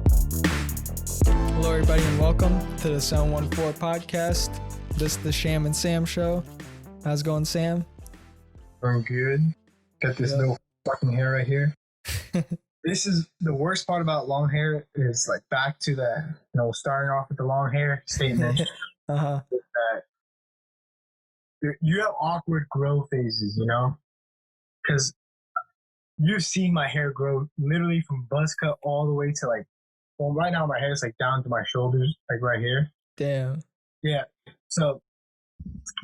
Hello, everybody, and welcome to the 714 podcast. This is the Shyam Sam Show. How's it going, Sam? Going good. Got this little fucking hair right here. This is the worst part about long hair is like back to the, starting off with the long hair statement. Uh-huh. That you have awkward grow phases, because you've seen my hair grow literally from buzz cut all the way to right now my hair is like down to my shoulders, like right here. Damn. Yeah. So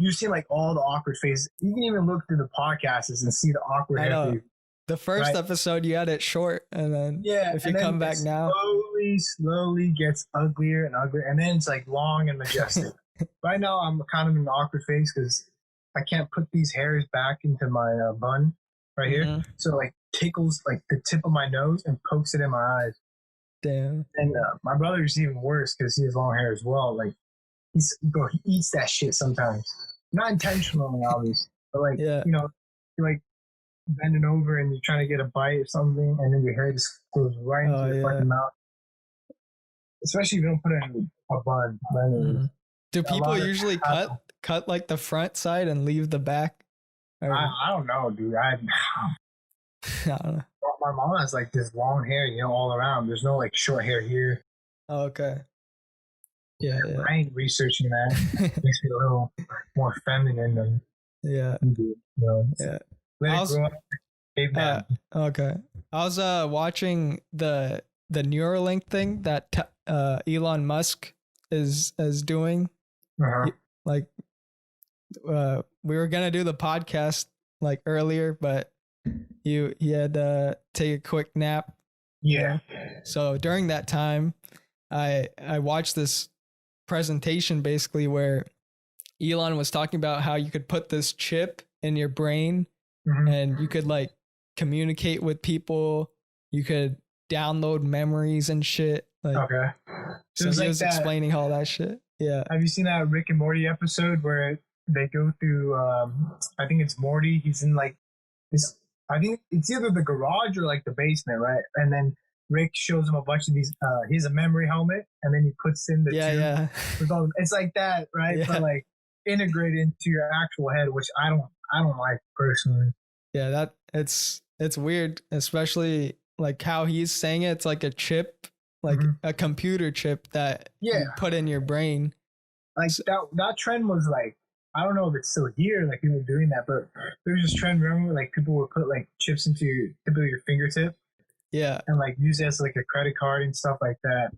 you've seen like all the awkward phases. You can even look through the podcasts and see the awkward hair phase. The first episode you had it short, and then if you come back now, slowly gets uglier and uglier, and then it's like long and majestic. Right now I'm kind of in the awkward phase because I can't put these hairs back into my bun right here, so like tickles like the tip of my nose and pokes it in my eyes. Damn. And my brother's even worse because he has long hair as well. Like he eats that shit sometimes, not intentionally, obviously, but you're like bending over and you're trying to get a bite or something, and then your hair just goes right into your fucking mouth. Especially if you don't put it in a bun. Do people usually cut like the front side and leave the back? I don't know, dude. I don't know. My mom has like this long hair, all around. There's no like short hair here. Oh, okay. Yeah. I ain't researching that. It makes me a little more feminine than yeah. Yeah. Let it grow up. Okay. I was watching the Neuralink thing that Elon Musk is doing. Uh-huh. We were gonna do the podcast like earlier, but he had to take a quick nap. Yeah. So during that time, I watched this presentation basically where Elon was talking about how you could put this chip in your brain and you could like communicate with people. You could download memories and shit. Okay. So he was explaining all that shit. Yeah. Have you seen that Rick and Morty episode where they go through, I think it's Morty. He's in like this, I think it's either the garage or like the basement, right? And then Rick shows him a bunch of these, he has a memory helmet and then he puts in the tube. It's like that, right? Yeah. But like integrated into your actual head, which I don't like personally. Yeah, that it's weird, especially like how he's saying it. It's like a chip, like a computer chip that you put in your brain. Like that trend was like, I don't know if it's still here, like people doing that, but there's this trend, remember, like people would put like chips into your tip of your fingertip. Yeah. And like use it as like a credit card and stuff like that.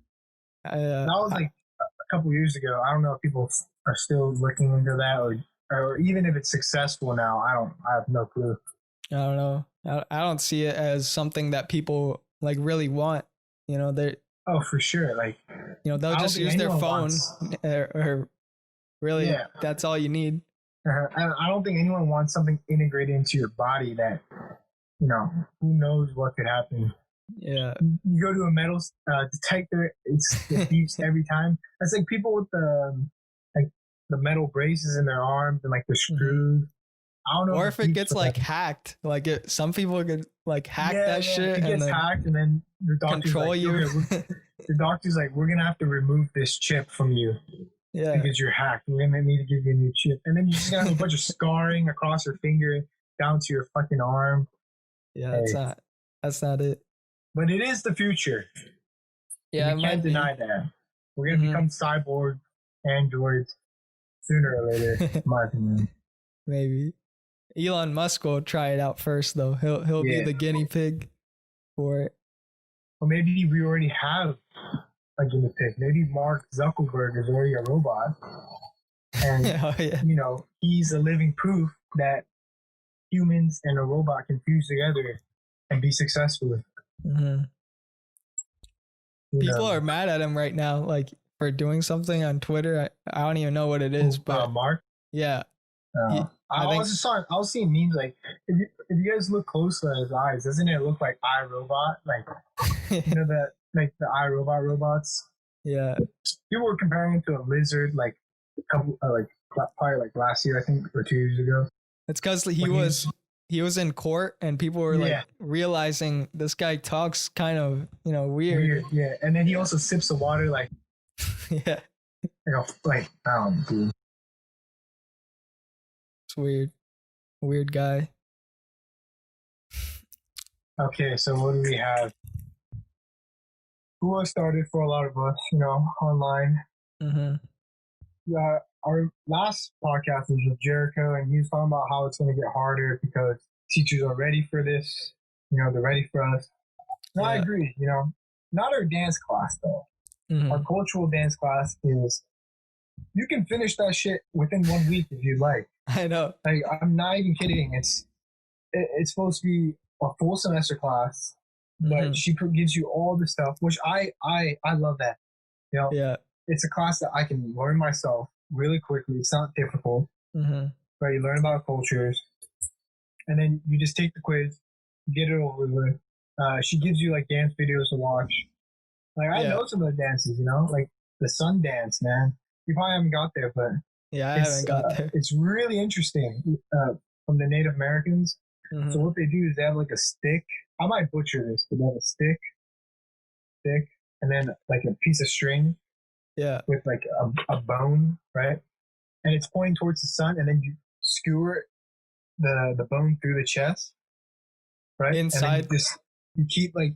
That was like a couple years ago. I don't know if people are still looking into that or even if it's successful now. I have no clue. I don't know. I don't see it as something that people like really want. They. Oh, for sure. Like, they'll just use their phone or really, that's all you need. I don't think anyone wants something integrated into your body that, who knows what could happen. Yeah. You go to a metal detector, it beeps every time. It's like people with the metal braces in their arms and like the screws. I don't know. Or if it gets like hacked, like some people could like hack that shit. It gets hacked and then the doctor's control like, you. Okay, the doctor's like, we're gonna have to remove this chip from you. Yeah. Because you're hacked. We're gonna need to give you a new chip. And then you just gonna have a bunch of scarring across your finger down to your fucking arm. Yeah, that's not it. But it is the future. Yeah, we can't deny that. We're gonna become cyborg androids sooner or later, in my opinion. Maybe. Elon Musk will try it out first though. He'll be the guinea pig for it. Or maybe we already have a guinea pig. Maybe Mark Zuckerberg is already a robot. And he's a living proof that humans and a robot can fuse together and be successful. People are mad at him right now, like for doing something on Twitter. I don't even know what it is, but Mark. Yeah. I was seeing memes like if you guys look closely at his eyes, doesn't it look like iRobot? Like that like the iRobot robots. Yeah. People were comparing him to a lizard like a couple probably like last year, I think, or 2 years ago. It's because he was in court and people were like realizing this guy talks kind of, weird. Yeah. And then he also sips the water like, yeah. Like, dude. It's weird. Weird guy. Okay, so what do we have? Who started for a lot of us, online. Our last podcast was with Jericho, and he was talking about how it's going to get harder because teachers are ready for this. They're ready for us. No, I agree. Not our dance class though. Our cultural dance class is. You can finish that shit within 1 week if you like. I know. Like, I'm not even kidding. It's supposed to be a full semester class, but she gives you all the stuff, which I love that. Yeah. It's a class that I can learn myself really quickly. It's not difficult. Right? You learn about cultures, and then you just take the quiz, get it over with. She gives you like dance videos to watch. Like I know some of the dances, like the sun dance, man. You probably haven't got there, but I haven't got there. It's really interesting from the Native Americans. So what they do is they have like a stick. I might butcher this, but they have a stick, and then like a piece of string. Yeah. With like a bone, right? And it's pointing towards the sun, and then you skewer the bone through the chest, right? Inside. And you keep like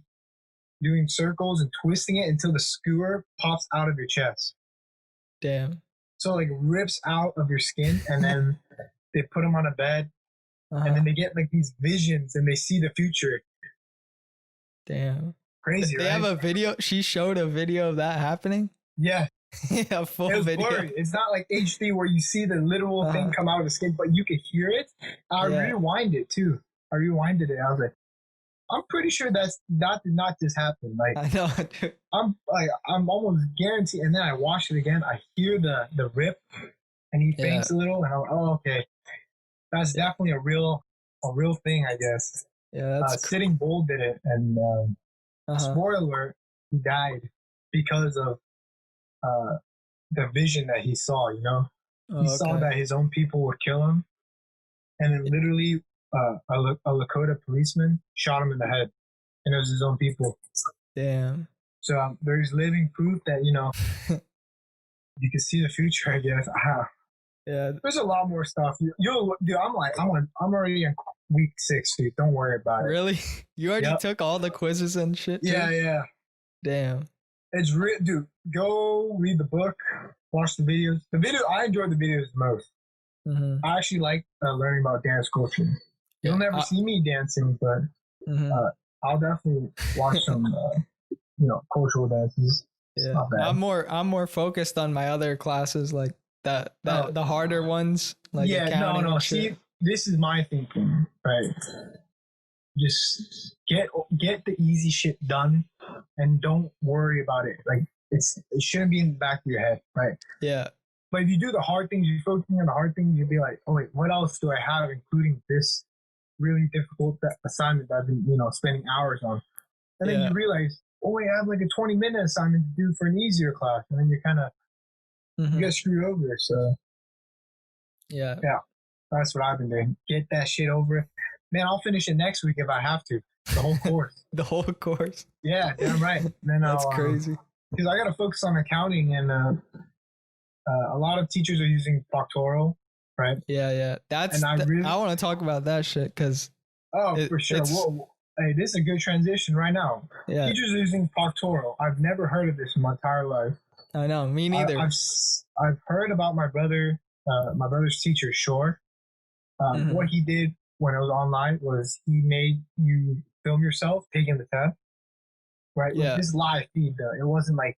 doing circles and twisting it until the skewer pops out of your chest. Damn. So like rips out of your skin, and then they put them on a bed, and then they get like these visions, and they see the future. Damn. Crazy, They right? have a video. She showed a video of that happening. Yeah. Yeah, full video. Blurry. It's not like HD where you see the literal thing come out of the skin, but you could hear it. I rewind it too. I rewinded it. I was like, I'm pretty sure that did not just happen. Like I know, dude. I'm almost guaranteed. And then I watch it again. I hear the rip, and he faints a little, and I'm like, oh, okay, that's definitely a real thing, I guess. Yeah, that's Sitting Bull did it, and spoiler alert, he died because of the vision that he saw. He saw that his own people would kill him, and then literally a Lakota policeman shot him in the head, and it was his own people. Damn. So there's living proof that you can see the future, I guess. Yeah. There's a lot more stuff. Dude, I'm already in week 6, dude. Don't worry about it. Really? You already took all the quizzes and shit? Too? Yeah. Damn. It's real, dude. Go read the book, watch the videos. I enjoy the videos the most. I actually like learning about dance culture. You'll never see me dancing, but I'll definitely watch some, cultural dances. Yeah, I'm more focused on my other classes, like the harder ones. Like no. See, this is my thinking, right? Just get the easy shit done, and don't worry about it. Like it shouldn't be in the back of your head, right? Yeah. But if you do the hard things, you're focusing on the hard things, you'll be like, oh wait, what else do I have, including this really difficult assignment that I've been, spending hours on? And then you realize, oh wait, I have like a 20-minute assignment to do for an easier class, and then you're kind of you get screwed over. So yeah, that's what I've been doing. Get that shit over. Man, I'll finish it next week if I have to. The whole course. The whole course. Yeah, damn right. Then that's crazy. Because I got to focus on accounting, and a lot of teachers are using Proctoral, right? Yeah. I want to talk about that shit because. Oh, for sure. Whoa. Hey, this is a good transition right now. Yeah. Teachers are using Proctoral. I've never heard of this in my entire life. I know, me neither. I've heard about my brother's teacher, Shore. What he did when it was online was he made you film yourself taking the test, right? Yeah. With this live feed, though. It wasn't like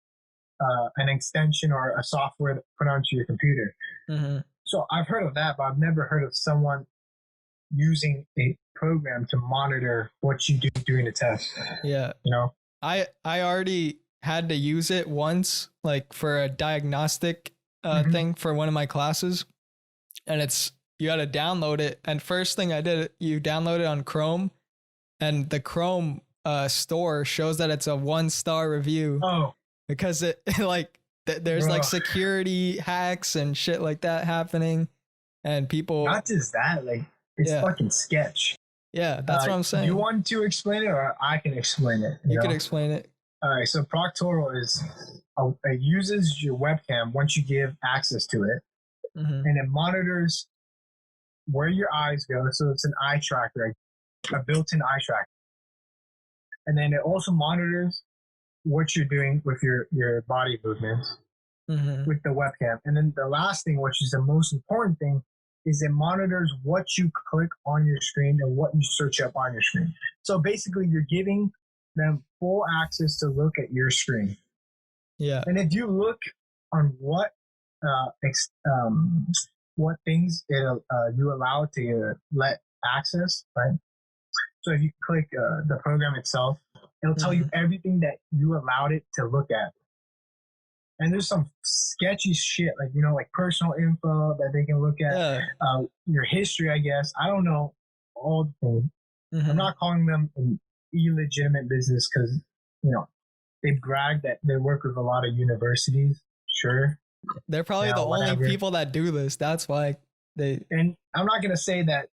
an extension or a software that put onto your computer. So I've heard of that, but I've never heard of someone using a program to monitor what you do during the test. Yeah. I already had to use it once, like for a diagnostic thing for one of my classes, and you got to download it. And first thing I did, you download it on Chrome, and the Chrome store shows that it's a 1-star review. Oh, because it like there's like security hacks and shit like that happening, and people. Not just that, like it's fucking sketch. Yeah, that's what I'm saying. Do you want to explain it, or I can explain it? You can explain it. All right, so Proctoral it uses your webcam once you give access to it, and it monitors where your eyes go. So it's an eye tracker, a built-in eye tracker. And then it also monitors what you're doing with your body movements with the webcam. And then the last thing, which is the most important thing, is it monitors what you click on your screen and what you search up on your screen. So basically, you're giving them full access to look at your screen. Yeah. And if you look on what things you allow to let access, right? So if you click the program itself, it'll tell you everything that you allowed it to look at. And there's some sketchy shit, like, like personal info that they can look at, your history, I guess. I don't know all the things. I'm not calling them an illegitimate business because, they brag that they work with a lot of universities. Sure. They're probably the only people that do this. That's why And I'm not going to say that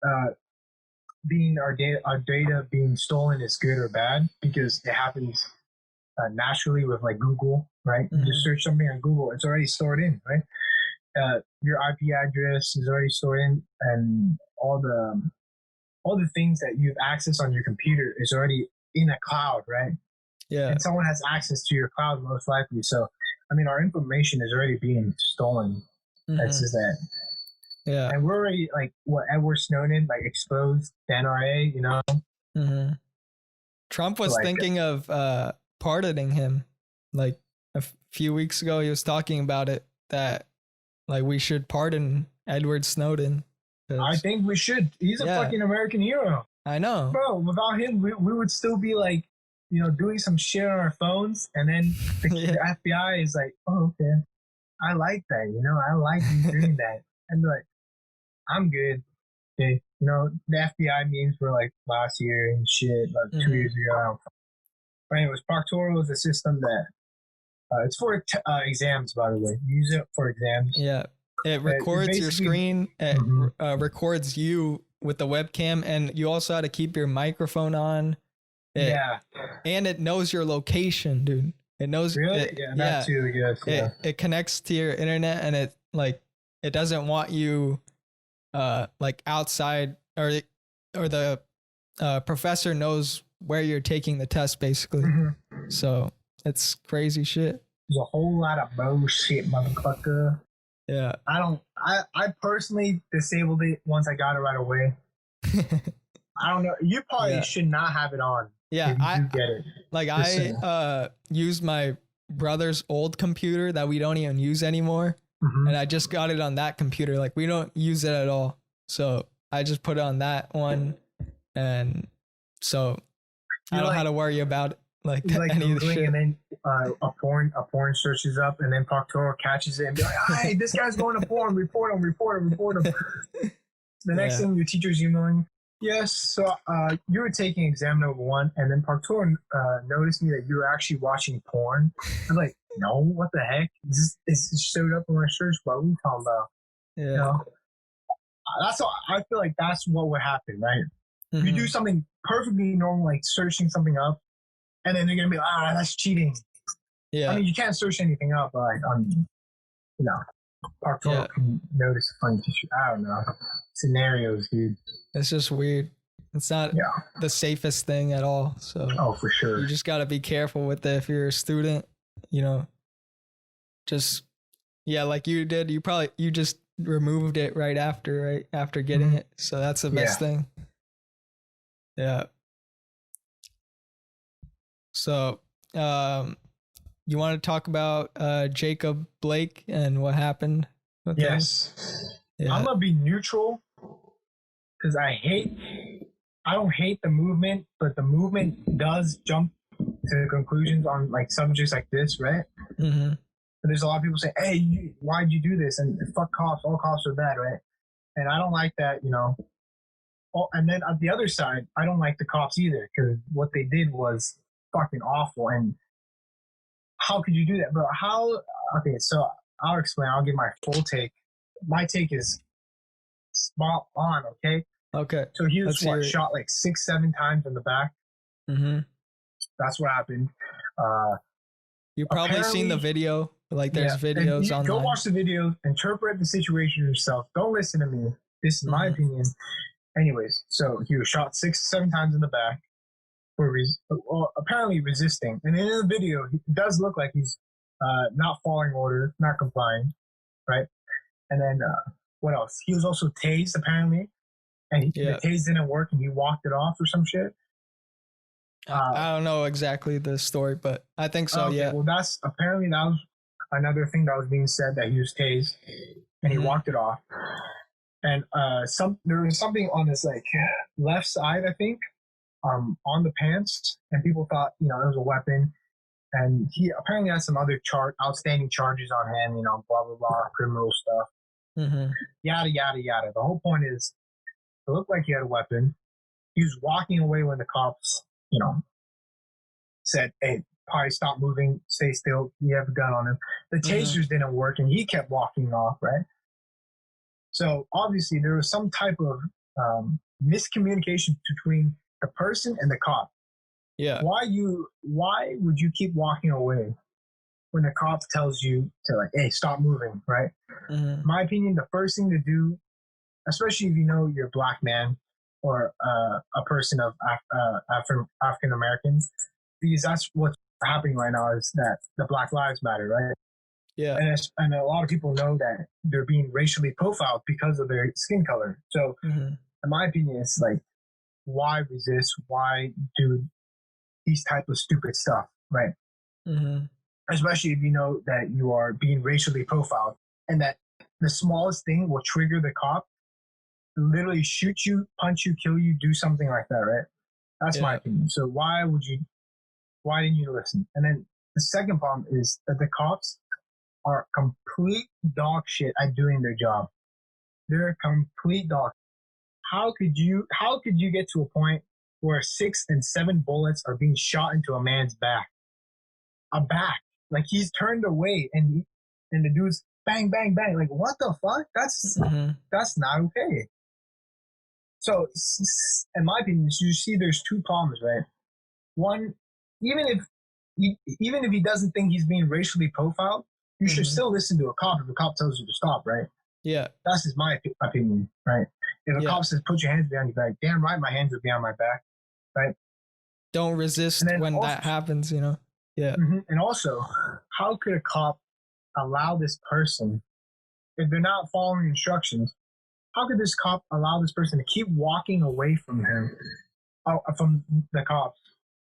our data being stolen is good or bad, because it happens naturally with like Google, right? You just search something on Google, it's already stored in, right? Your IP address is already stored in, and all the things that you have access on your computer is already in a cloud, right? Yeah. And someone has access to your cloud most likely. So, I mean, our information is already being stolen. That's just that. Yeah. And we're already, like, Edward Snowden, like, exposed the NRA, Trump was thinking of pardoning him. Like a few weeks ago, he was talking about it, that like we should pardon Edward Snowden. I think we should. He's a fucking American hero. I know. Bro, without him, we would still be like, doing some shit on our phones. And then the FBI is like, oh, okay, I like that. I like you doing that. And like, I'm good. Okay. The FBI meetings were like last year and shit, like 2 years ago. But anyways, Proctoral is a system that it's for exams, by the way. Use it for exams. Yeah. It records your screen. It records you with the webcam, and you also have to keep your microphone on. And it knows your location, dude. It knows. Really? That too, I guess. Yeah. It connects to your internet, and it doesn't want you like outside, or the professor knows where you're taking the test, basically. So it's crazy shit. There's a whole lot of bullshit, motherfucker. Yeah. I personally disabled it once I got it right away. I don't know. You probably should not have it on. Yeah, I get it. Like, I used my brother's old computer that we don't even use anymore. And I just got it on that computer. Like, we don't use it at all. So I just put it on that one. And so I don't have to worry about it. Like any of the shit. And then a porn searches up, and then Proctoral catches it and be like, hey, this guy's going to porn. Report him. The next thing, your teacher's emailing, yes, so you were taking exam number 1, and then Proctoral noticed me that you were actually watching porn. I'm like, no, what the heck? This showed up in my search bar. What are you talking about? Yeah. That's all, I feel like that's what would happen, right? You do something perfectly normal, like searching something up, and then they're going to be like, that's cheating. Yeah. I mean, you can't search anything up, but like, Proctoral can notice funny shit. I don't know. Scenarios, dude. It's just weird. It's not the safest thing at all. So for sure. You just got to be careful with it if you're a student, just, like you did, you just removed it right after getting it. So that's the best thing. Yeah. So, you want to talk about Jacob Blake and what happened with him? Yeah. I'm gonna be neutral because I don't hate the movement, but the movement does jump to conclusions on like subjects like this, right? But there's a lot of people say, hey, why'd you do this? And fuck cops, all cops are bad, right? And I don't like that, and then at the other side, I don't like the cops either, because what they did was fucking awful. And how could you do that? But okay, so I'll explain. I'll give my full take. My take is spot on, okay? Okay. So he was shot like 6-7 times in the back. Mm-hmm. That's what happened. You've probably seen the video. Like there's videos online. Go watch the video, interpret the situation yourself. Don't listen to me. This is my opinion. Anyways, so he was shot 6-7 times in the back for apparently resisting. And in the video, it does look like he's not following orders, not complying, right? And then what else? He was also tased apparently, and the tase didn't work, and he walked it off or some shit. I don't know exactly the story, but I think so. Okay, yeah. Well, that was another thing that was being said, that he was tased and he walked it off. And there was something on his like left side, I think, on the pants, and people thought it was a weapon. And he apparently has some other outstanding charges on him, blah blah blah, criminal stuff, yada yada yada. The whole point is, it looked like he had a weapon. He was walking away when the cops, said, "Hey, probably stop moving, stay still. You have a gun on him." The tasers didn't work, and he kept walking off, right? So obviously there was some type of miscommunication between the person and the cop. Yeah. Why would you keep walking away when the cop tells you to, like, hey, stop moving, right? In my opinion, the first thing to do, especially if you're a black man or a person of African Americans, because that's what's happening right now, is that the Black Lives Matter, right? Yeah. And a lot of people know that they're being racially profiled because of their skin color. So in my opinion, it's like, why resist? Why do these type of stupid stuff, right? Especially if you know that you are being racially profiled, and that the smallest thing will trigger the cop to literally shoot you, punch you, kill you, do something like that, right? That's my opinion. So why didn't you listen? And then the second problem is that the cops are complete dog shit at doing their job. They're complete dog. How could you get to a point where 6 and 7 bullets are being shot into a man's back? A back. Like, he's turned away, and the dude's bang, bang, bang. Like, what the fuck? That's not okay. So, in my opinion, you see there's two problems, right? One, even if he doesn't think he's being racially profiled, you should still listen to a cop if a cop tells you to stop, right? Yeah. That's just my opinion, right? If a cop says, put your hands behind your back, damn right my hands are behind my back, right? Don't resist when that happens, Yeah. And also, how could a cop allow this person, if they're not following instructions, how could this cop allow this person to keep walking away from him, from the cops?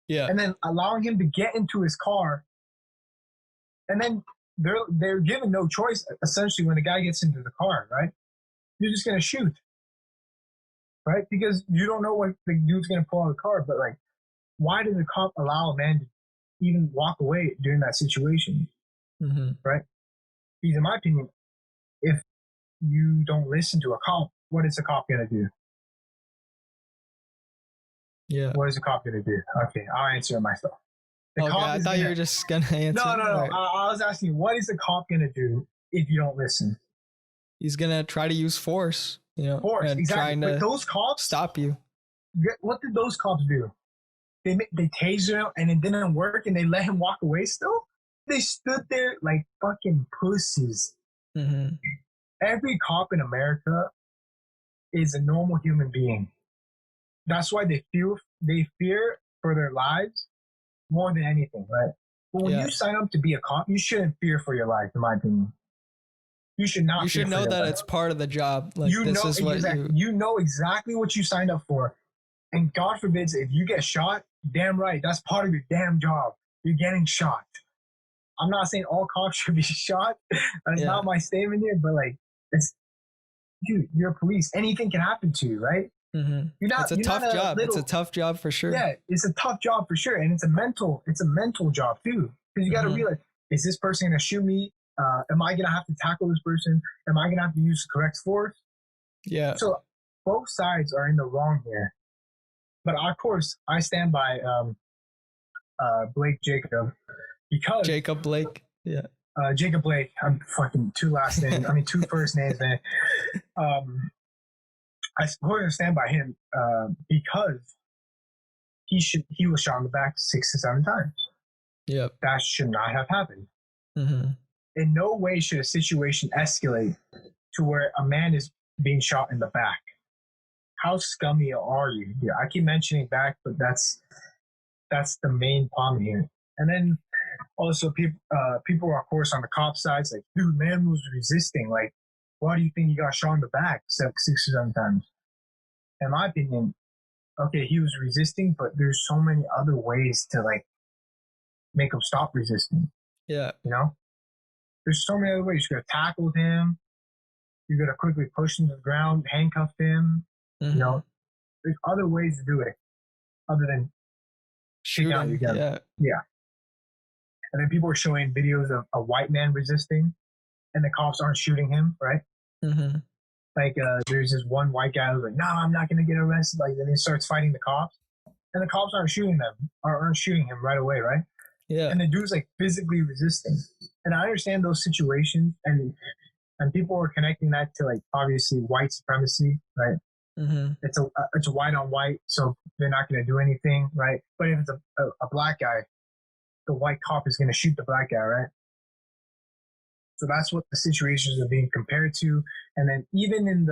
Yeah. And then allowing him to get into his car, and then they're given no choice, essentially, when the guy gets into the car, right? You're just gonna shoot, right? Because you don't know what the dude's gonna pull out of the car. But, like, why did the cop allow a man to even walk away during that situation, right? Because in my opinion, if you don't listen to a cop, what is a cop gonna do? Yeah. What is a cop gonna do? Okay, I'll answer it myself. I thought you were just gonna answer. No. Right. I was asking, what is the cop gonna do if you don't listen? He's gonna try to use force, Force, and exactly. trying to but those cops stop you. What did those cops do? They tased him, and it didn't work, and they let him walk away still? They stood there like fucking pussies. Every cop in America is a normal human being. That's why they fear for their lives more than anything, right? But when you sign up to be a cop, you shouldn't fear for your life, in my opinion. You should not. You should know that it's part of the job. Like, you know exactly what you signed up for. And God forbids, if you get shot, damn right, that's part of your damn job. You're getting shot. I'm not saying all cops should be shot. That's not my statement here, but, like, dude, you're police. Anything can happen to you, right? It's a tough job. It's a tough job for sure. Yeah, it's a tough job for sure, and it's a mental job too. Because you got to realize, is this person gonna shoot me? Am I gonna have to tackle this person? Am I gonna have to use the correct force? Yeah. So both sides are in the wrong here. But of course, I stand by Blake Jacob, because Jacob Blake. Yeah. Jacob Blake. I'm fucking two first names, man. I supported stand by him because he was shot in the back 6 to 7 times. Yep. That should not have happened. Mm-hmm. In no way should a situation escalate to where a man is being shot in the back. How scummy are you? Yeah, I keep mentioning back, but that's the main problem here. And then also people are, of course, on the cop side, like, dude, man was resisting. Like, why do you think he got shot in the back 6 or 7 times? In my opinion, okay, he was resisting, but there's so many other ways to like make him stop resisting. Yeah. You know? There's so many other ways. You could have tackled him. You could have quickly pushed him to the ground, handcuffed him. Mm-hmm. You know? There's other ways to do it other than shoot him. Yeah. Yeah. And then people are showing videos of a white man resisting and the cops aren't shooting him, right? Mm-hmm. Like, there's this one white guy who's like, no, I'm not going to get arrested. Like, then he starts fighting the cops. And the cops aren't shooting him right away, right? Yeah. And the dude's like physically resisting. And I understand those situations, and people are connecting that to like obviously white supremacy, right? Mm-hmm. It's a white on white, so they're not going to do anything, right? But if it's a black guy, the white cop is going to shoot the black guy, right? So that's what the situations are being compared to. And then even did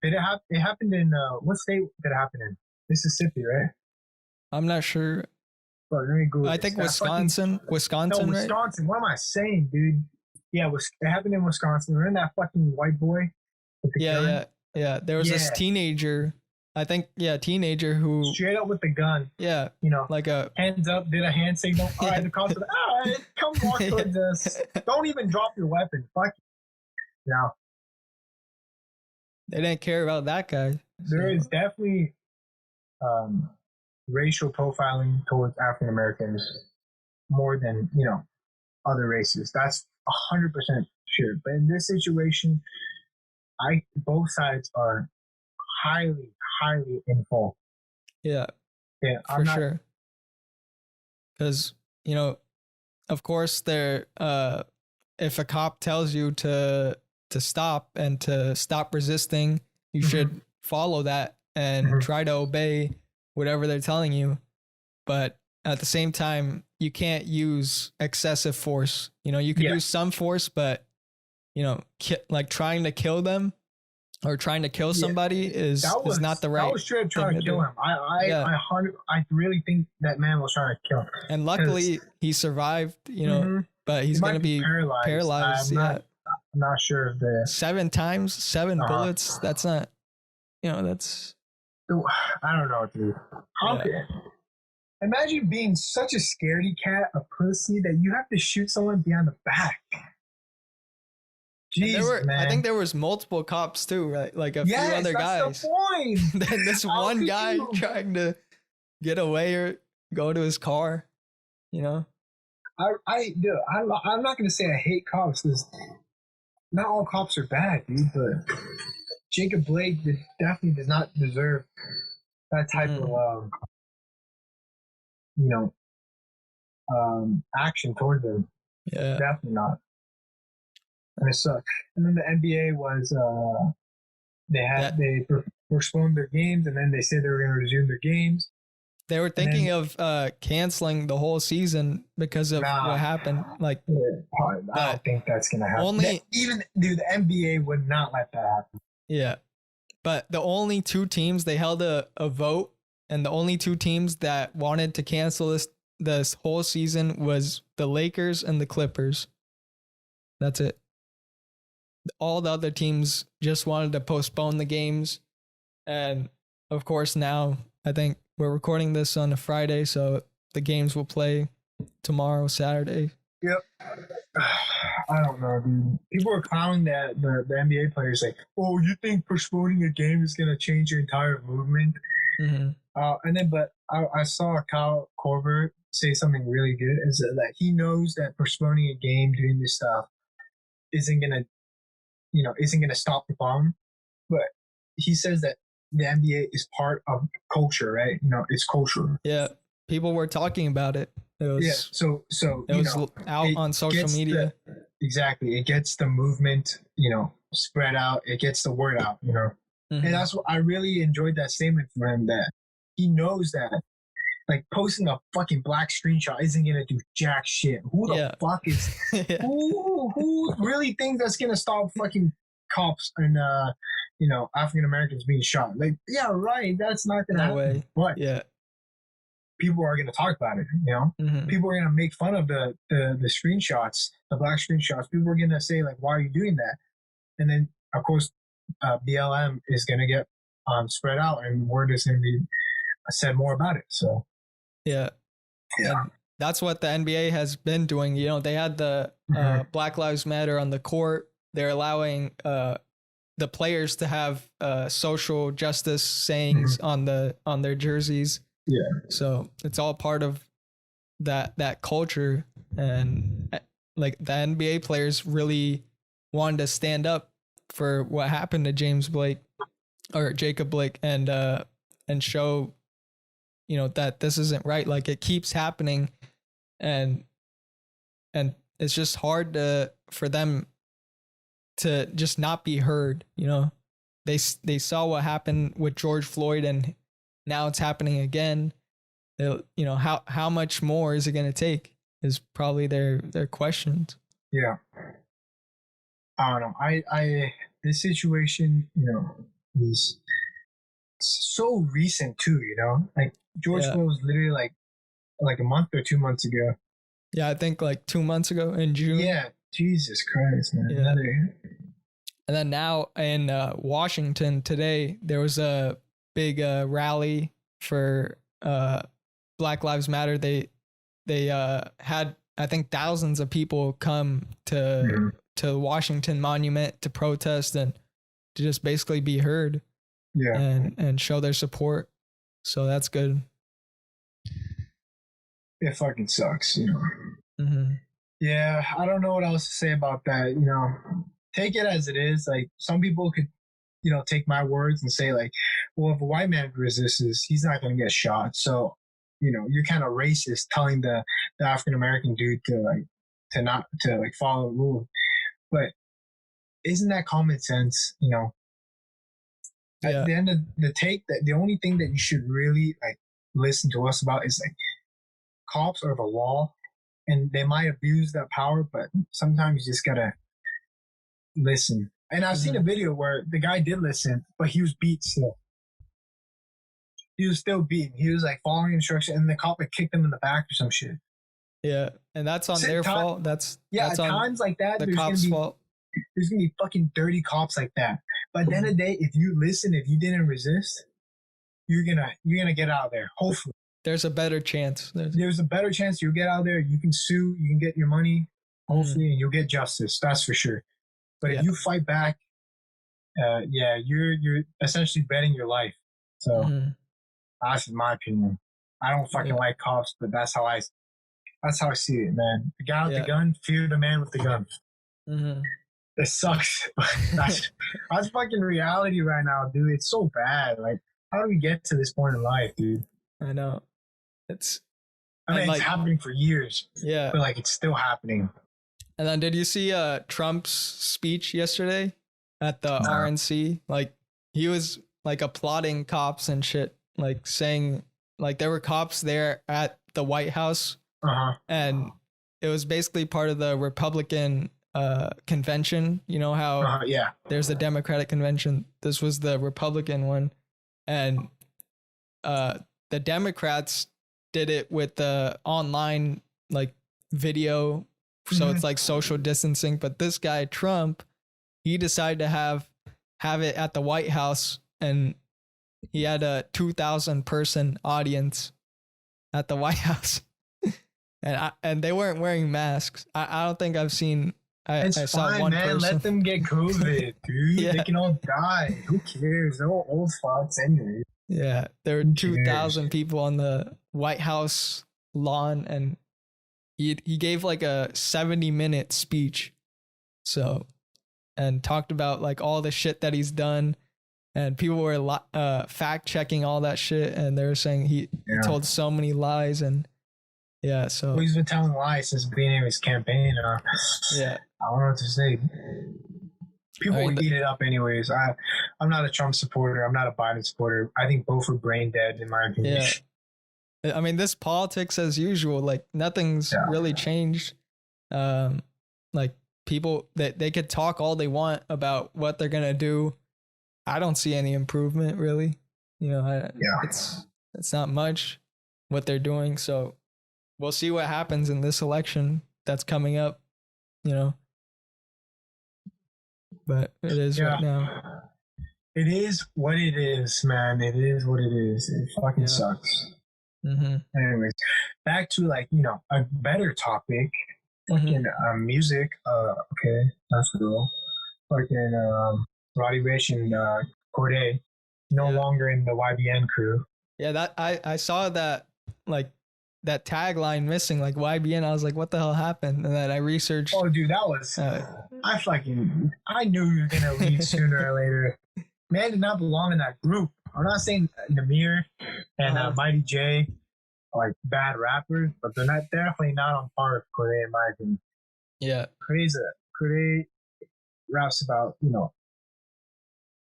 it happen? It happened in what state did it happen in? Mississippi, right? I'm not sure. But let me Google. I think Wisconsin. Wisconsin, no, Wisconsin. Right? What am I saying, dude? Yeah, it happened in Wisconsin. Remember that fucking white boy? Yeah. There was this teenager. I think, teenager who straight up with the gun. Yeah, you know, like a hands up, did a hand signal. All right, the cops are like, all right, come walk towards us. Don't even drop your weapon. Fuck you. No. They didn't care about that guy. There is definitely racial profiling towards African Americans more than, you know, other races. That's 100% sure. But in this situation, both sides are highly in fault. Yeah, for sure. Because, you know, of course, if a cop tells you to stop and to stop resisting, you should follow that and try to obey whatever they're telling you. But at the same time, you can't use excessive force. You know, you could use some force, but, you know, like trying to kill them or trying to kill somebody is not the right. That was straight up trying to kill him. I really think that man was trying to kill him. And luckily he survived, you know, but he's going to be paralyzed. I'm not sure if the 7 times, 7 bullets. That's not, you know, that's. I don't know, dude. Imagine being such a scaredy cat, a pussy, that you have to shoot someone behind the back. Jeez, man. I think there was multiple cops too, right? Like a few other guys. The point. Then this one guy trying to get away or go to his car, you know. I'm not gonna say I hate cops because not all cops are bad, dude. But Jacob Blake definitely does not deserve that type of action towards him. Yeah, definitely not. And it sucked. And then the NBA was they postponed their games, and then they said they were going to resume their games. They were thinking of canceling the whole season because of what happened. Like, I don't think that's going to happen. The NBA would not let that happen. Yeah, but the only 2 teams, they held a vote, and the only 2 teams that wanted to cancel this whole season was the Lakers and the Clippers. That's it. All the other teams just wanted to postpone the games. And of course, now I think we're recording this on a Friday, so the games will play tomorrow, Saturday. Yep. I don't know, dude. People are clowning that the NBA players like, oh, you think postponing a game is going to change your entire movement? Mm-hmm. But I saw Kyle Korver say something really good, is that he knows that postponing a game, doing this stuff, isn't gonna stop the problem. But he says that the NBA is part of culture, right? You know, it's cultural. Yeah, people were talking about it. It was, so it was out on social media. Exactly, it gets the movement, you know, spread out. It gets the word out, you know. Mm-hmm. And that's what I really enjoyed that statement from him, that he knows that like posting a fucking black screenshot isn't gonna do jack shit. Who the fuck is who really thinks that's gonna stop fucking cops and you know, African Americans being shot? Like, yeah, right, that's not gonna happen. Way. But people are gonna talk about it, you know? People are gonna make fun of the screenshots, the black screenshots. People are gonna say, like, why are you doing that? And then of course BLM is gonna get spread out and word is gonna be said more about it. So yeah. And that's what the NBA has been doing. You know, they had the Black Lives Matter on the court. They're allowing the players to have social justice sayings on their jerseys. Yeah. So it's all part of that culture, and like the NBA players really wanted to stand up for what happened to James Blake or Jacob Blake and show, you know, that this isn't right. Like, it keeps happening, and it's just hard for them to just not be heard. You know, they saw what happened with George Floyd, and now it's happening again. You know, how much more is it going to take is probably their questions. Yeah. I don't know. I this situation, you know, is so recent too, you know? Like, George Floyd was literally like a month or 2 months ago. Yeah, I think like 2 months ago in June. Yeah, Jesus Christ, man. Yeah. And then now in Washington today, there was a big rally for Black Lives Matter. They had, I think, thousands of people come to Washington Monument to protest and to just basically be heard. Yeah. And show their support. So that's good. It fucking sucks, you know. Yeah, I don't know what else to say about that. You know, take it as it is. Like, some people could, you know, take my words and say, like, well, if a white man resists, he's not going to get shot. So, you know, you're kind of racist telling the African American dude to not follow the rule. But isn't that common sense? You know, at the end of the only thing that you should really like listen to us about is like, cops are the law, and they might abuse that power, but sometimes you just gotta listen. And I've seen a video where the guy did listen, but he was beat still. He was still beaten. He was like following instructions, and the cop had kicked him in the back or some shit. Yeah, and that's on their fault. That's at times like that, the cops' fault. There's gonna be fucking dirty cops like that. But at the end of the day, if you listen, if you didn't resist, you're gonna get out of there. Hopefully. There's a better chance. There's a better chance you'll get out there. You can sue. You can get your money, hopefully, and you'll get justice. That's for sure. But if you fight back, you're essentially betting your life. So that's my opinion. I don't fucking like cops, but that's how I see it, man. The guy with the gun, fear the man with the gun. It sucks. that's fucking reality right now, dude. It's so bad. Like, how do we get to this point in life, dude? I know. It's happening for years. Yeah. But like, it's still happening. And then did you see Trump's speech yesterday at the RNC? Like, he was like applauding cops and shit, like saying like there were cops there at the White House. And it was basically part of the Republican convention. You know how there's a Democratic convention. This was the Republican one. And the Democrats did it with the online like video. So it's like social distancing. But this guy, Trump, he decided to have it at the White House, and he had a 2,000 person audience at the White House. And they weren't wearing masks. I don't think I've seen. I saw fine, one man. person. Let them get COVID, dude. They can all die. Who cares? They're all old fucks anyway. Yeah, there were 2,000 people on the White House lawn, and he gave like a 70-minute speech. So, and talked about like all the shit that he's done, and people were fact checking all that shit, and they were saying he told so many lies, and so he's been telling lies since the beginning of his campaign. I don't know what to say. People would eat it up anyways. I'm not a Trump supporter. I'm not a Biden supporter. I think both are brain dead in my opinion. Yeah. I mean, this politics as usual, like nothing's really changed. Like people that they could talk all they want about what they're going to do. I don't see any improvement really. You know, it's not much what they're doing. So we'll see what happens in this election that's coming up, you know. But it is right now. It is what it is, man. It is what it is. It fucking sucks. Mm-hmm. Anyways, back to like, you know, a better topic. Fucking music. Okay, that's cool. Fucking Roddy Ricch and Corday no longer in the YBN crew. Yeah, that I saw that, like that tagline missing, like YBN. I was like, what the hell happened? And then I researched. Oh, dude, that was I knew you were gonna leave sooner or later. Man did not belong in that group. I'm not saying Namir and Mighty J are like bad rappers, but they're not definitely not on par with Corday in my opinion. Yeah, Corday raps about, you know,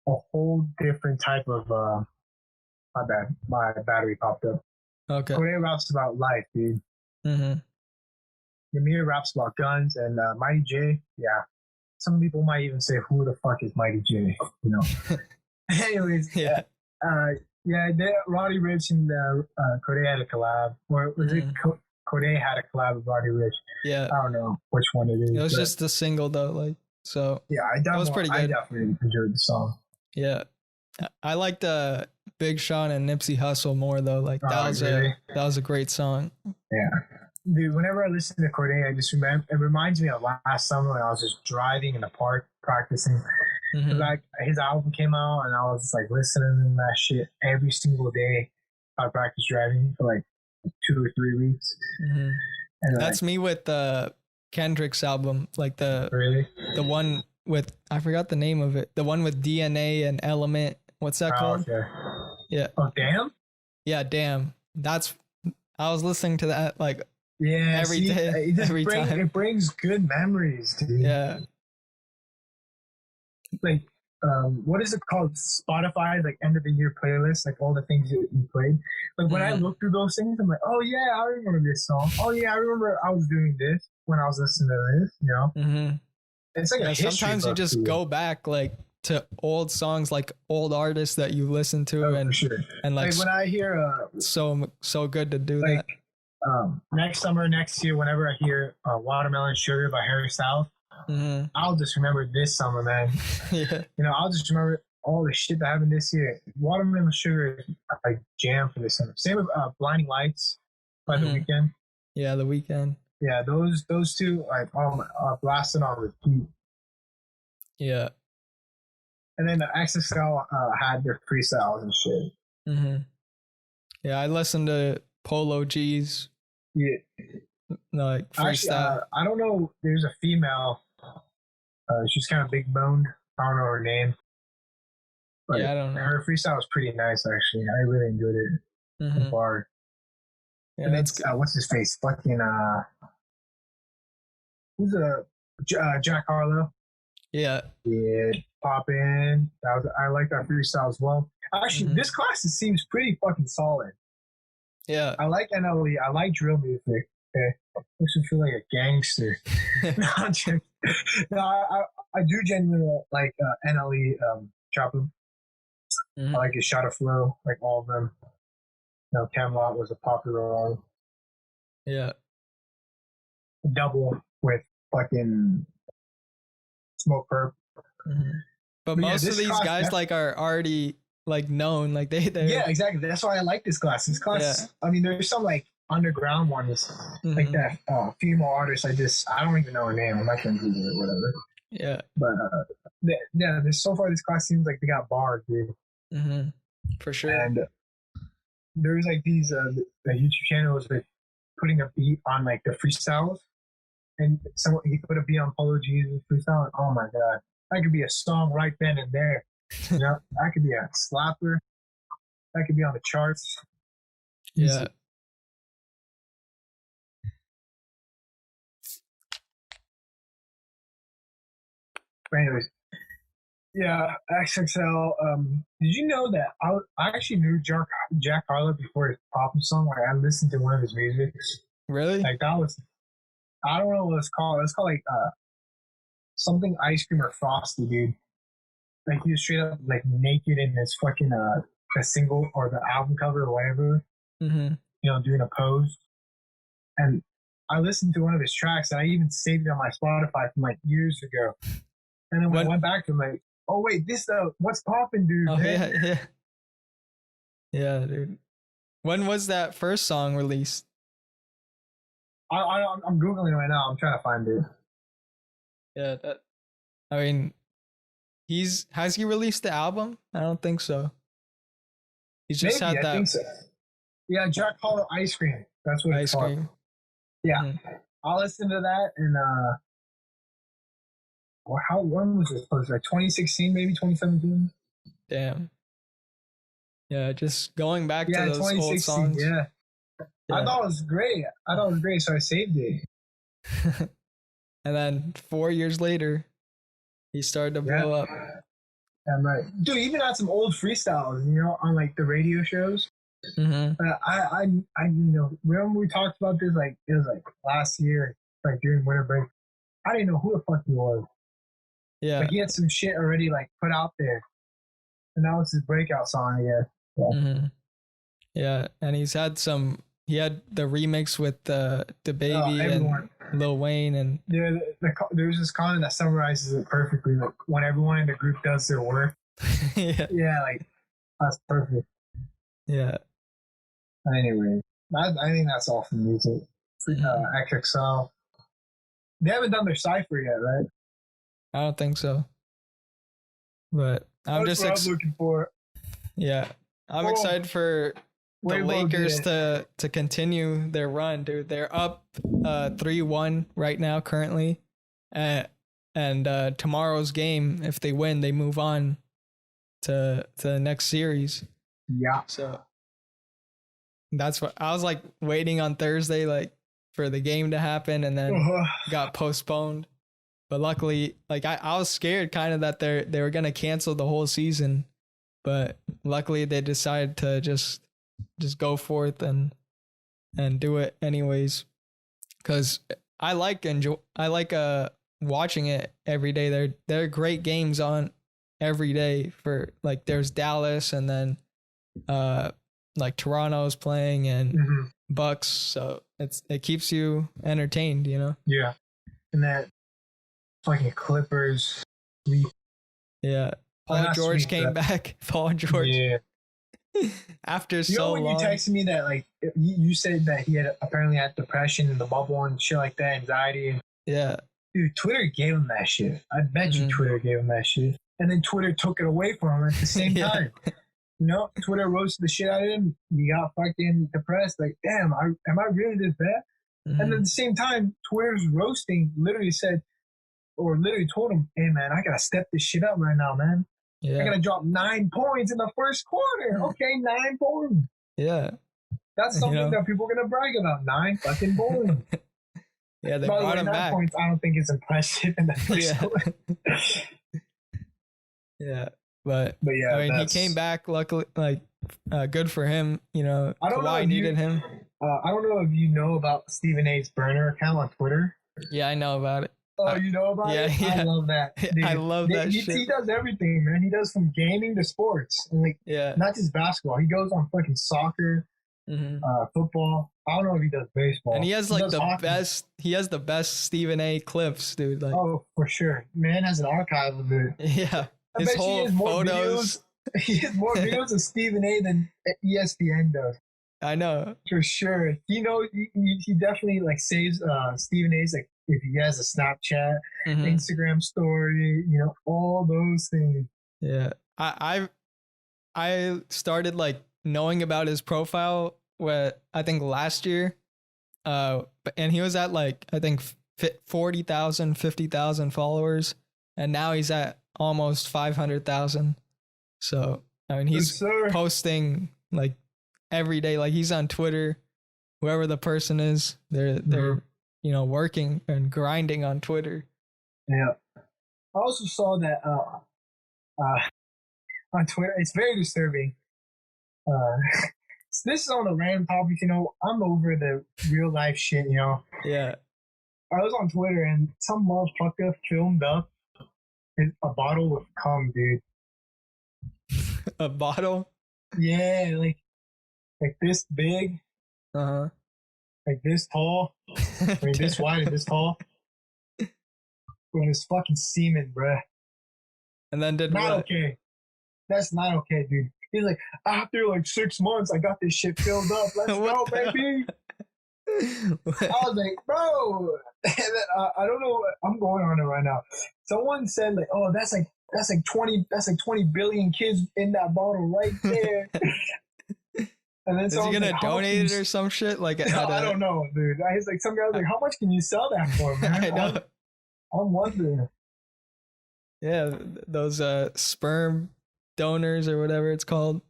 a whole different type of my bad, my battery popped up. Okay. Corday raps about life, dude. Mm-hmm. Namir raps about guns, and Mighty J, some people might even say, "Who the fuck is Mighty J?" You know. Anyways, Roddy Ricch and Corday had a collab, or was it Corday had a collab with Roddy Ricch? Yeah, I don't know which one it is. It was just a single though, like so. Yeah, that was pretty good. I definitely enjoyed the song. Yeah, I liked Big Sean and Nipsey Hussle more though. Like that was a great song. Yeah. Dude, whenever I listen to Corday, I just remember it reminds me of last summer when I was just driving in the park practicing. Like his album came out, and I was just like listening to that shit every single day. I practiced driving for like 2 or 3 weeks. And that's me with Kendrick's album, like the one with, I forgot the name of it, the one with DNA and Element. What's that called? Okay. Yeah. Oh, Damn. Yeah, Damn. I was listening to that like. Yeah, every day, every time. It brings good memories, dude. Yeah. Like, what is it called? Spotify, like end of the year playlist, like all the things you played. Like when I look through those things, I'm like, oh yeah, I remember this song. Oh yeah, I remember I was doing this when I was listening to this. You know. It's like a history sometimes you just go back like to old songs, like old artists that you listen to, and like when I hear so good to do that. Next summer, next year, whenever I hear Watermelon Sugar by Harry Styles, I'll just remember this summer, man. You know, I'll just remember all the shit that happened this year. Watermelon Sugar is like jam for this summer. Same with Blinding Lights by The Weeknd. Yeah, The Weeknd. Yeah, those two, like, blasting on repeat. Yeah. And then the XXL had their freestyles and shit. Yeah, I listened to Polo G's. Yeah. Like freestyle. Actually, I don't know. There's a female. She's kind of big boned. I don't know her name. But I don't know. Her freestyle was pretty nice, actually. I really enjoyed it. So far. Yeah, and that's what's his face? Fucking who's Jack Harlow? Yeah. Yeah, pop in. I like that freestyle as well. Actually, this class seems pretty fucking solid. Yeah. I like NLE. I like drill music. Okay. Makes me feel like a gangster. I do genuinely like NLE Chapu. I like his Shot of Flow, like all of them. You know, Camelot was a popular one. Yeah. Double with fucking Smoke Perp. But most of these guys like are already like known, like they yeah, exactly. That's why I like this class. This class, I mean, there's some like underground ones like that female artist. I don't even know her name. I'm not gonna Google it, whatever. Yeah, but so far this class seems like they got bars, dude. For sure. And there's like these the YouTube channels like putting a beat on like the freestyles, and he put a beat on Polo G's freestyle. And, oh my god, that could be a song right then and there. You know, that could be a slapper. That could be on the charts. Yeah. But anyways, Yeah, XXL. Did you know that I actually knew Jack Harlow before his pop song? Like, I listened to one of his musics. Really? Like, that was, I don't know what it's called. It's called like something ice cream or frosty, dude. Like, he was straight up like naked in this fucking the single or the album cover or whatever. Mm-hmm. You know, doing a pose. And I listened to one of his tracks, and I even saved it on my Spotify from like years ago. And then when I went back to him, like, oh wait, this what's popping, dude? Oh yeah. Yeah, dude. When was that first song released? I'm googling it right now. I'm trying to find it. Yeah, I mean, has he released the album? I don't think so. He's just Maybe, had that. I think so. Yeah, Jack Harlow Ice Cream. That's what it's called. Ice Cream. Yeah, I'll listen to that. And when was this posted? Like 2016, maybe 2017. Damn. Yeah, just going back to those old songs. Yeah. I thought it was great. So I saved it. And then 4 years later, he started to blow up. I'm right. Dude, even had some old freestyles, you know, on like the radio shows. Mm-hmm. I you know, when we talked about this, like it was like last year, like during winter break. I didn't know who the fuck he was. Yeah, like he had some shit already like put out there, and that was his breakout song. Yeah, and he had the remix with the Baby and Lil Wayne, and there's this comment that summarizes it perfectly. Like when everyone in the group does their work. Yeah, like that's perfect. Yeah. Anyway, I think that's all from music. XXL. They haven't done their cipher yet, right? I don't think so. But I'm that's what I'm looking for. Yeah, I'm excited for the Lakers to continue their run, dude. They're up 3-1 right now currently, and tomorrow's game, if they win, they move on to the next series. Yeah. So that's what I was like waiting on Thursday, like for the game to happen, and then got postponed. But luckily, like I was scared kind of that they were gonna cancel the whole season, but luckily they decided to just go forth and do it anyways. Cause I like watching it every day. They're great games on every day. For like there's Dallas, and then like Toronto's playing, and Bucks, so it keeps you entertained, you know. Yeah. And that fucking Clippers sweep. Yeah. Paul George came back. Paul George. Yeah. After so long. You texted me that like you said that he had apparently had depression in the bubble and shit like that, anxiety. And, yeah. Dude, Twitter gave him that shit. I bet you Twitter gave him that shit. And then Twitter took it away from him at the same time. You know, Twitter roasted the shit out of him. He got fucking depressed. Like, damn, am I really this bad? And then at the same time, Twitter's roasting literally told him, hey, man, I got to step this shit up right now, man. Yeah. I got to drop 9 points in the first quarter. Okay, 9 points. Yeah. That's something that people are going to brag about. 9 fucking points. Yeah, they brought him 9 back. Points, I don't think it's impressive in the first quarter. Yeah. But yeah, I mean, he came back, luckily, like, good for him. You know, Kawhi needed him. I don't know if you know about Stephen A's burner account on Twitter. Yeah, I know about it. Oh, you know about it? Yeah. I love that. Dude. I love that shit. He does everything, man. He does from gaming to sports. And like, not just basketball. He goes on fucking soccer, football. I don't know if he does baseball. And he has like best. He has the best Stephen A clips, dude. Like, oh, for sure. Man has an archive of it. Yeah. His whole photos. He has more videos of Stephen A than ESPN does. I know. For sure. You know, he definitely like saves Stephen A's, like if he has a Snapchat, Instagram story, you know, all those things. Yeah. I started like knowing about his profile I think last year. And he was at like, I think 40,000, 50,000 followers. And now he's at almost 500,000. So, I mean, he's posting like every day. Like he's on Twitter, whoever the person is, they're you know, working and grinding on Twitter. Yeah. I also saw that on Twitter. It's very disturbing. This is on a random topic, I'm over the real life shit, Yeah. I was on Twitter and some motherfucker filmed up a bottle with cum, dude. A bottle? Yeah, like this big. Uh-huh. Like this tall. I mean, this wide and this tall. With his fucking semen, bruh. And then did not what? Okay. That's not okay, dude. He's like, after like 6 months, I got this shit filled up. Let's go, baby. I was like, bro. I don't know what I'm going on it right now. Someone said like, oh, that's like 20 billion kids in that bottle right there. And then is he gonna like, donate it or some shit? Like, I don't know, dude. He's like, some guy was like, how much can you sell that for, man? I know. I'm wondering. Yeah, those sperm donors or whatever it's called,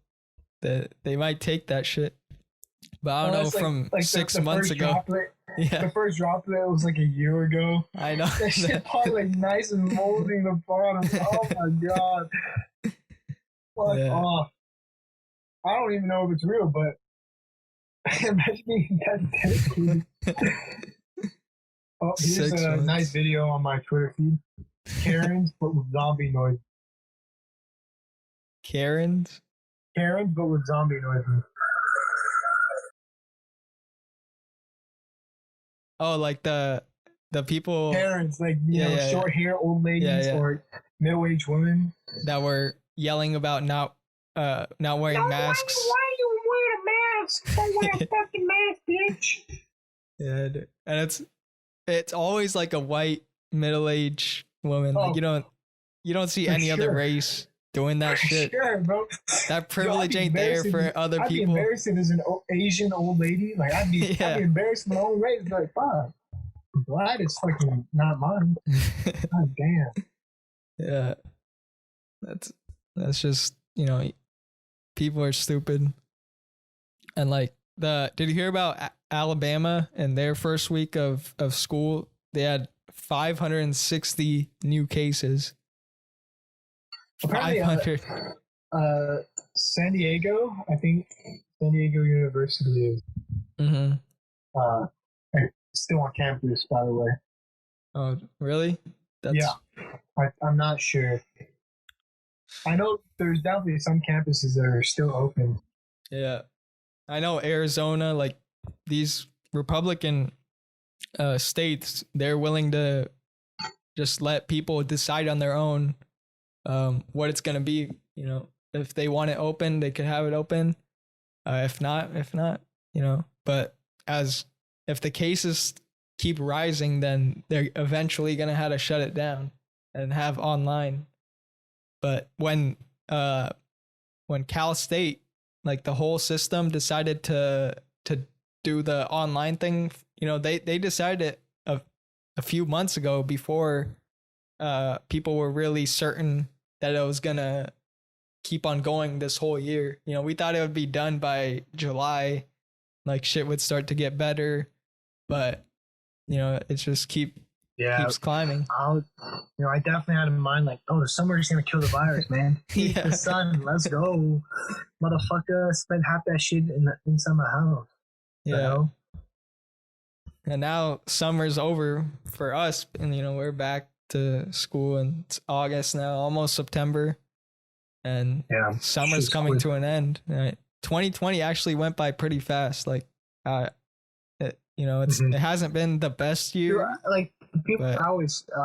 that they might take that shit. But I don't know, from like 6 months ago. Droplet, the first droplet was like a year ago. I know. That shit popped like nice and moldy in the bottom. Oh my god. Fuck off. I don't even know if it's real, but imagine being that dedicated. Oh, here's a nice video on my Twitter feed. Karens, but with zombie noise. Karens? Karens, but with zombie noises. Oh, like the people. Karens, like, short hair old ladies or middle-aged women. That were yelling about not wearing masks. Why are you wearing a mask? Don't wear a fucking mask, bitch. Yeah, and it's always like a white middle-aged woman. Like you don't see any other race doing that shit. Sure, bro. That privilege ain't there for other people. I'd be embarrassing as an Asian old lady. Like I'd be embarrassed in my own race. Like, fuck. Glad it's fucking not mine. God damn. Yeah. That's just, people are stupid. And like did you hear about Alabama and their first week of school? They had 560 new cases. Apparently, 500. San Diego, I think San Diego University is still on campus, by the way. Oh, really? Yeah. I'm not sure. I know there's definitely some campuses that are still open. Yeah. I know Arizona, like these Republican states, they're willing to just let people decide on their own what it's going to be. If they want it open, they could have it open. If not, but if the cases keep rising, then they're eventually going to have to shut it down and have online. But when Cal State, like the whole system decided to do the online thing, they decided a few months ago before people were really certain that it was gonna keep on going this whole year. We thought it would be done by July, like shit would start to get better, but it's just keeps climbing. I definitely had in mind like, the summer is gonna kill the virus, man. The sun, let's go, motherfucker. Spend half that shit inside my house. And now summer's over for us, and we're back to school, and it's August now, almost September, and summer's coming to an end. 2020 actually went by pretty fast. Like, it hasn't been the best year. Like people, I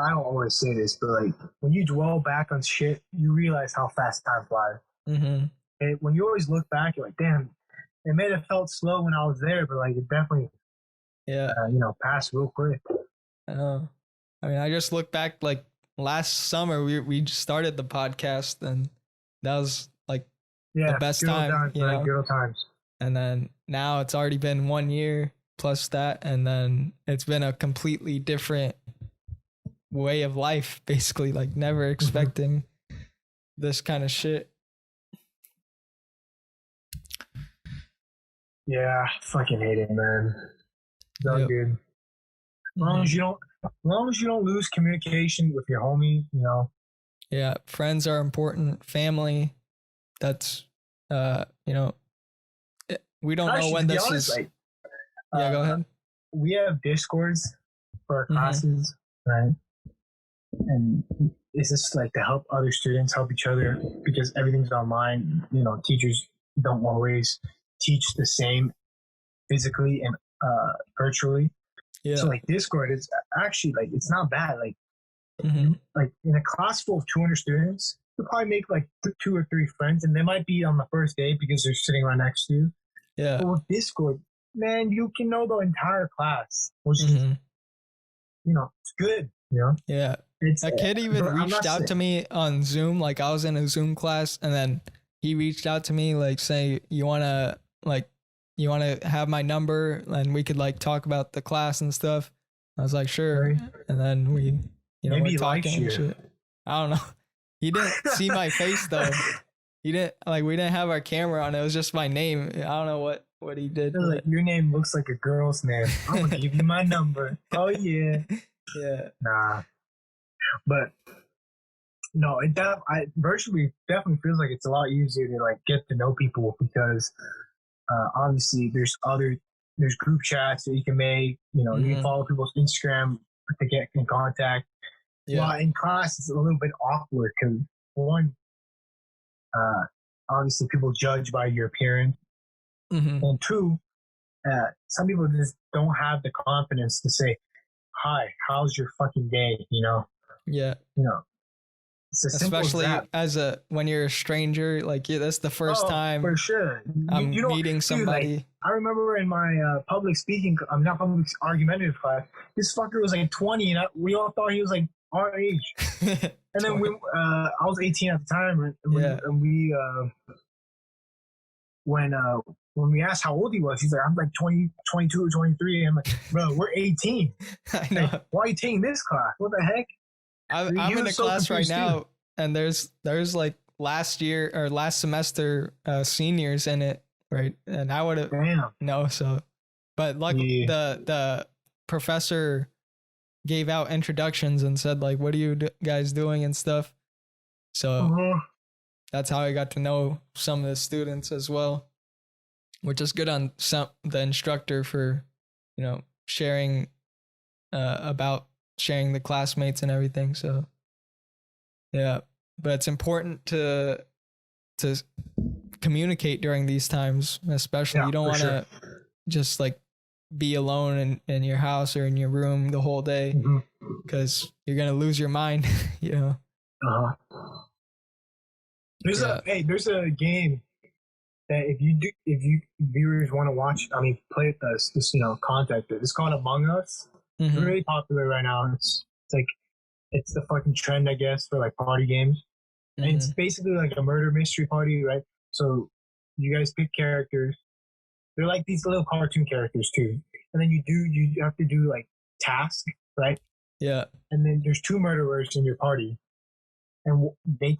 don't always say this, but like when you dwell back on shit, you realize how fast time flies. And when you always look back, you're like, damn, it may have felt slow when I was there, but like it definitely, passed real quick. I know. I mean, I just look back, like last summer we started the podcast, and that was like the best time, good times. And then now it's already been 1 year plus that, and then it's been a completely different way of life, basically, like never expecting this kind of shit. Yeah, fucking hate it, man. Not good. As long as you don't lose communication with your homie, Yeah, friends are important. Family, that's you know, we don't know when to be this honest, is. like, Yeah, go ahead. We have Discords for our Mm-hmm. classes, right? And it's just like to help other students help each other because everything's online. You know, teachers don't always teach the same physically and virtually. Yeah. So like Discord is actually like it's not bad. Like Mm-hmm. like in a class full of 200 students, you'll probably make like 2 or 3 friends, and they might be on the first day because they're sitting right next to you. Yeah. But with Discord, man, you can know the entire class, which is, Mm-hmm. you know, it's good. You know, Yeah. it's A kid even reached out to me on Zoom. Like I was in a Zoom class, and then he reached out to me, like saying, "You wanna have my number, and we could like talk about the class and stuff." I was like, "Sure." Right. And then we, Maybe we're talking and shit. I don't know. He didn't see my face though. He didn't we didn't have our camera on. It was just my name. I don't know what he did. Like, your name looks like a girl's name. I'm gonna give you my number. Oh yeah. Yeah. Nah. But no, virtually definitely feels like it's a lot easier to like get to know people because obviously there's group chats that you can make. You know, you can follow people's Instagram to get in contact. Yeah. Well, in class it's a little bit awkward because one, obviously people judge by your appearance, and two, some people just don't have the confidence to say, "Hi, how's your fucking day?" You know. Yeah. You know. Especially as when you're a stranger, like that's the first time for sure I'm meeting somebody. Dude, like, I remember in my public speaking, not public argumentative class, this fucker was like 20, and we all thought he was like our age. And then I was 18 at the time, when we asked how old he was, he's like, I'm like 20, 22 or 23. I'm like, bro, we're 18. I know. Like, why are you taking this class? What the heck? I'm in a class right now, and there's like last year or last semester seniors in it, right? And I would have but luckily the professor gave out introductions and said like, "What are you guys doing?" and stuff. So that's how I got to know some of the students as well, which is good on the instructor for, sharing about sharing the classmates and everything. So yeah, but it's important to communicate during these times, especially. You don't want to just like be alone in your house or in your room the whole day because you're gonna lose your mind. There's a game that if you viewers want to watch, play with us, just contact it. It's called Among Us. It's really popular right now. It's the fucking trend, I guess, for like party games. And it's basically like a murder mystery party, right? So you guys pick characters. They're like these little cartoon characters too. And then you have to do like tasks, right? Yeah. And then there's 2 murderers in your party. And they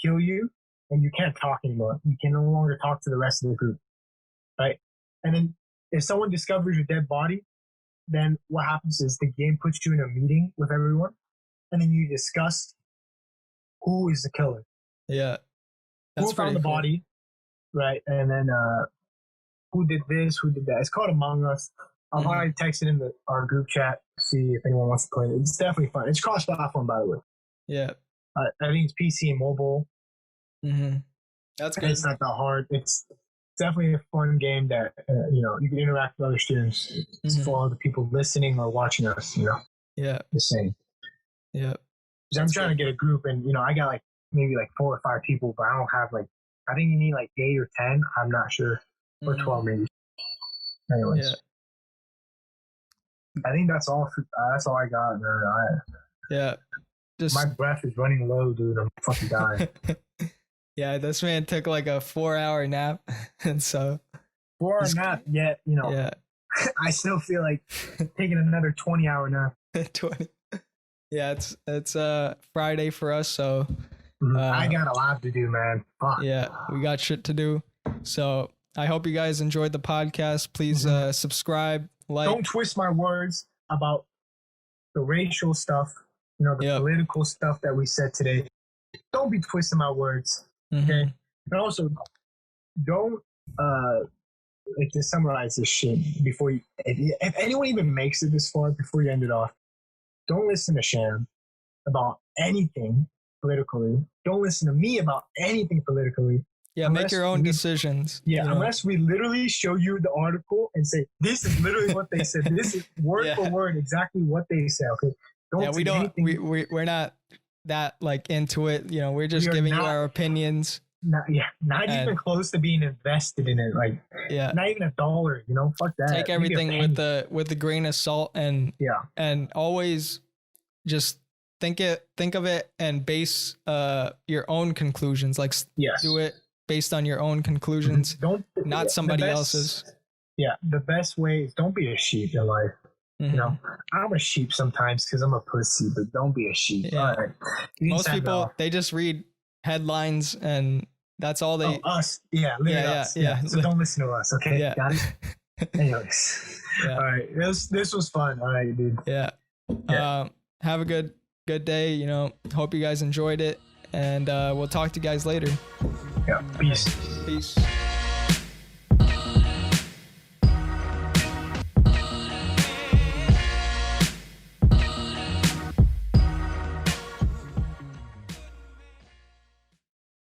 kill you and you can't talk anymore. You can no longer talk to the rest of the group, right? And then if someone discovers your dead body, then what happens is the game puts you in a meeting with everyone, and then you discuss who is the killer. Yeah. Who found the body, right? And then who did this, who did that. It's called Among Us. I'll probably text it in our group chat, see if anyone wants to play it. It's definitely fun. It's cross-platform, by the way. Yeah. I think it's PC and mobile. That's good. It's not that hard. It's definitely a fun game that you can interact with other students. It's for all the people listening or watching us. Yeah. The same. Yeah. I'm trying to get a group, and I got like maybe like 4 or 5 people, but I don't have like. I think you need like 8 or 10. I'm not sure, or 12 maybe. Anyways. Yeah. I think that's all. That's all I got, man. Yeah. My breath is running low, dude. I'm fucking dying. Yeah, this man took like a 4-hour nap, and so 4-hour nap. Yet, yeah. I still feel like taking another 20-hour nap. 20. Yeah, it's Friday for us, so I got a lot to do, man. Fuck. Yeah, we got shit to do. So I hope you guys enjoyed the podcast. Please subscribe, like. Don't twist my words about the racial stuff. The political stuff that we said today. don't be twisting my words. Okay. And also, don't like, to summarize this shit before you, if anyone even makes it this far before you end it off, don't listen to Shyam about anything politically. Don't listen to me about anything politically. Yeah, make your own decisions. Yeah, unless we literally show you the article and say, this is literally what they said. This is word for word exactly what they say. Okay. We're not that like into it. You know, we're just giving you our opinions. Not even close to being invested in it. Like, not even $1. You know, fuck that. Take everything with the grain of salt, and always just think of it and base your own conclusions. Like, do it based on your own conclusions, not somebody else's. Yeah, the best way is don't be a sheep in life. You know, I'm a sheep sometimes because I'm a pussy, but don't be a sheep. Yeah. All right. Most people, they just read headlines and that's all they. Us. Yeah, us. Yeah. So don't listen to us, okay? Yeah. Got it? Anyways. All right. This was fun. All right, dude. Yeah. Have a good day. You know, hope you guys enjoyed it. And we'll talk to you guys later. Yeah. Peace. Peace.